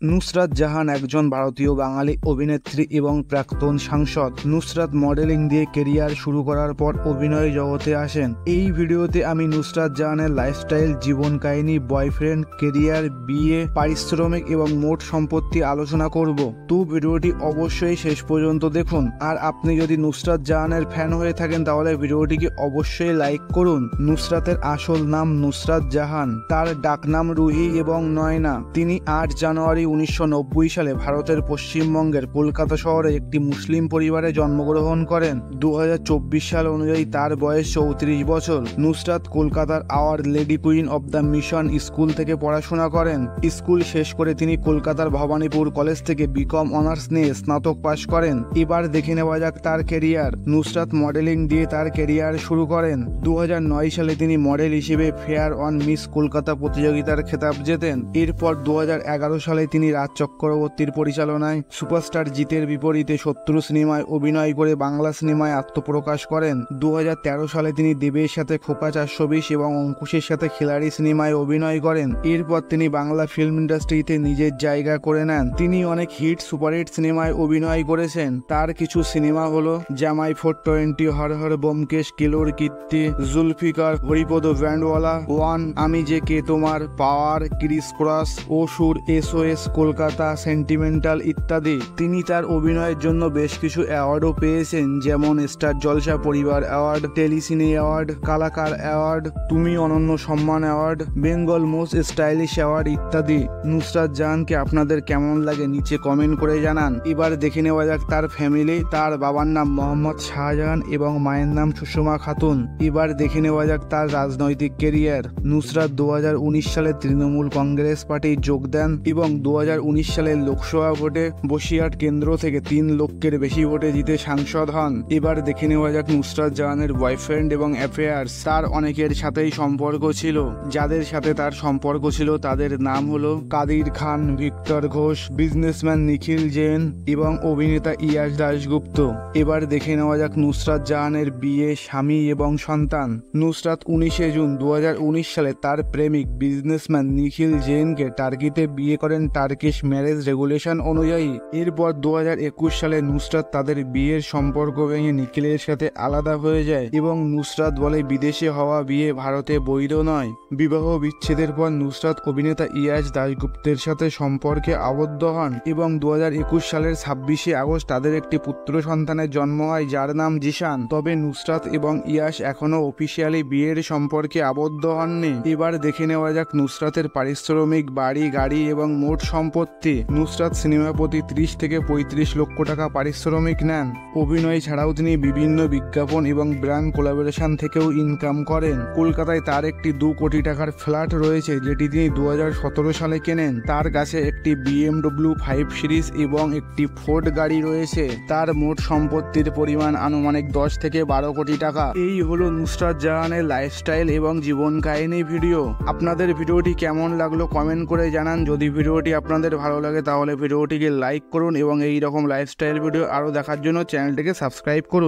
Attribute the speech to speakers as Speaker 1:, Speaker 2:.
Speaker 1: নুসরাত জাহান একজন ভারতীয় বাঙালি অভিনেত্রী এবং প্রাক্তন সাংসদ। নুসরাত মডেলিং দিয়ে কেরিয়ার শুরু করার পর অভিনয় জগতে আসেন। এই ভিডিওতে আমি নুসরাত জাহানের লাইফস্টাইল, জীবন কাহিনী, বয়ফ্রেন্ড, কেরিয়ার, বিয়ে, পারিশ্রমিক এবং মোট সম্পত্তি আলোচনা করব। তো ভিডিওটি অবশ্যই শেষ পর্যন্ত দেখুন। আর আপনি যদি নুসরাত জাহানের ফ্যান হয়ে থাকেন তাহলে ভিডিওটিকে অবশ্যই লাইক করুন। নুসরাতের আসল নাম নুসরাত জাহান, তার ডাকনাম রুহি এবং নয়না। তিনি 8 জানুয়ারি 1990 সালে ভারতের পশ্চিমবঙ্গের কলকাতা শহরে একটি মুসলিম পরিবারে জন্মগ্রহণ করেন। 2024 সাল অনুযায়ী তার বয়স 34 বছর। নুসরাত কলকাতার our lady queen of the mission school থেকে পড়াশোনা করেন। স্কুল শেষ করে তিনি কলকাতার ভবানীপুর কলেজ থেকে বিকম অনার্স নিয়ে স্নাতক পাশ করেন। এবার দেখে নেওয়া যাক তার কেরিয়ার। নুসরাত মডেলিং দিয়ে তার কেরিয়ার শুরু করেন। 2009 সালে তিনি মডেল হিসেবে ফেয়ার অন মিস কলকাতা প্রতিযোগিতার খেতাব জেতেন। এরপর 2011 সালে তিনি রাজ চক্রবর্তীর পরিচালনায় সুপারস্টার জিতের বিপরীতে শত্রু সিনেমায় অভিনয় করে বাংলা সিনেমায় আত্মপ্রকাশ করেন। 2013 সালে তিনি দেবের সাথে খোকা 420 এবং অঙ্কুশের সাথে খিলাড়ি সিনেমায় অভিনয় করেন। এরপর তিনি বাংলা ফিল্ম ইন্ডাস্ট্রিতে নিজের জায়গা করে নেন। তিনি অনেক হিট সুপারহিট সিনেমায় অভিনয় করেছেন। তার কিছু সিনেমা হলো জামাই 420, হর হর ব্যোমকেশ, কেলোর কীর্তি, জুলফিকার, হরিপদ ব্যান্ডওয়ালা, ওয়ান, আমি যে কে তোমার, পাওয়ার, ক্রিস ক্রস, অসুর, SOS কলকাতা, সেন্টিমেন্টাল ইত্যাদি। তিনি তার অভিনয়ের জন্য বেশ কিছু অ্যাওয়ার্ডও পেয়েছেন, যেমন স্টার জলসা পরিবার award, telecine award, Kalakar award, তুমি অনন্য সম্মান award, Bengal most stylish award ইত্যাদি। নুসরাত জাহানকে আপনাদের কেমন লাগে নিচে কমেন্ট করে জানান। এবার দেখে নেওয়া যাক তার ফ্যামিলি। তার বাবার নাম মোহাম্মদ শাহজাহান এবং মায়ের নাম সুষমা খাতুন। এবার দেখে নেওয়া যাক তার রাজনৈতিক কেরিয়ার। নুসরাত 2019 সালে তৃণমূল কংগ্রেস পার্টি যোগ দেন এবং 2019 সালের লোকসভা ভোটে বসিরহাট কেন্দ্র থেকে 3 লক্ষের বেশি ভোটে জিতে সাংসদ হন। এবার দেখে নেওয়া যাক নুসরাত জাহানের বয়ফ্রেন্ড এবং অ্যাফেয়ার্স। তার অনেকের সাথেই সম্পর্ক ছিল। যাদের সাথে তার সম্পর্ক ছিল তাদের নাম হলো কাদির খান, ভিক্টর ঘোষ, বিজনেসম্যান নিখিল জৈন এবং অভিনেতা ইয়াশ দাশগুপ্ত। এবার দেখে নেওয়া যাক নুসরাত জাহানের বিয়ে, স্বামী এবং সন্তান। নুসরাত 19 জুন 2019 সালে তার প্রেমিক বিজনেসম্যান নিখিল জৈনকে টার্কিতে বিয়ে করেন টার্কিশ ম্যারেজ রেগুলেশন অনুযায়ী। এরপর 2021 সালে নুসরাত তাদের বিয়ের সম্পর্ক ভেঙে নিখিলের সাথে আলাদা হয়ে যায় এবং নুসরাত বলে বিদেশে হওয়া বিয়ে ভারতে বৈধ নয়। বিবাহ বিচ্ছেদের পর নুসরাত অভিনেতা ইয়াশ দাশগুপ্তের সাথে সম্পর্কে আবদ্ধ হন এবং 2021 সালের 26 আগস্ট তাদের একটি পুত্র সন্তানের জন্ম হয় যার নাম জিশান। তবে নুসরাত এবং ইয়াশ এখনো অফিসিয়ালি বিয়ের সম্পর্কে আবদ্ধ হননি। এবার দেখে নেওয়া যাক নুসরাতের পারিশ্রমিক, বাড়ি, গাড়ি এবং মোট সম্পত্তি। নুসরাত সিনেমা প্রতি 30 থেকে 35 লক্ষ টাকা পারিশ্রমিক নেন। অভিনয় ছাড়াও তিনি বিভিন্ন বিজ্ঞাপন এবং ব্র্যান্ড কোলাবোরেশন থেকেও ইনকাম করেন। কলকাতায় তার একটি 2 কোটি টাকার ফ্ল্যাট রয়েছে যেটি তিনি 2017 সালে কেনেন। তার কাছে একটি BMW 5 সিরিজ এবং একটি ফোর্ড গাড়ি রয়েছে। তার মোট সম্পত্তির পরিমাণ আনুমানিক 10 থেকে 12 কোটি টাকা। এই হলো নুসরাত জাহানের লাইফস্টাইল এবং জীবন কাহিনী ভিডিও। আপনাদের ভিডিওটি কেমন লাগলো কমেন্ট করে জানান। যদি ভিডিওটি আপনাদের ভালো লাগে তাহলে ভিডিওটিকে লাইক করুন এবং এই রকম লাইফস্টাইল ভিডিও আরও দেখার জন্য চ্যানেলটিকে সাবস্ক্রাইব করুন।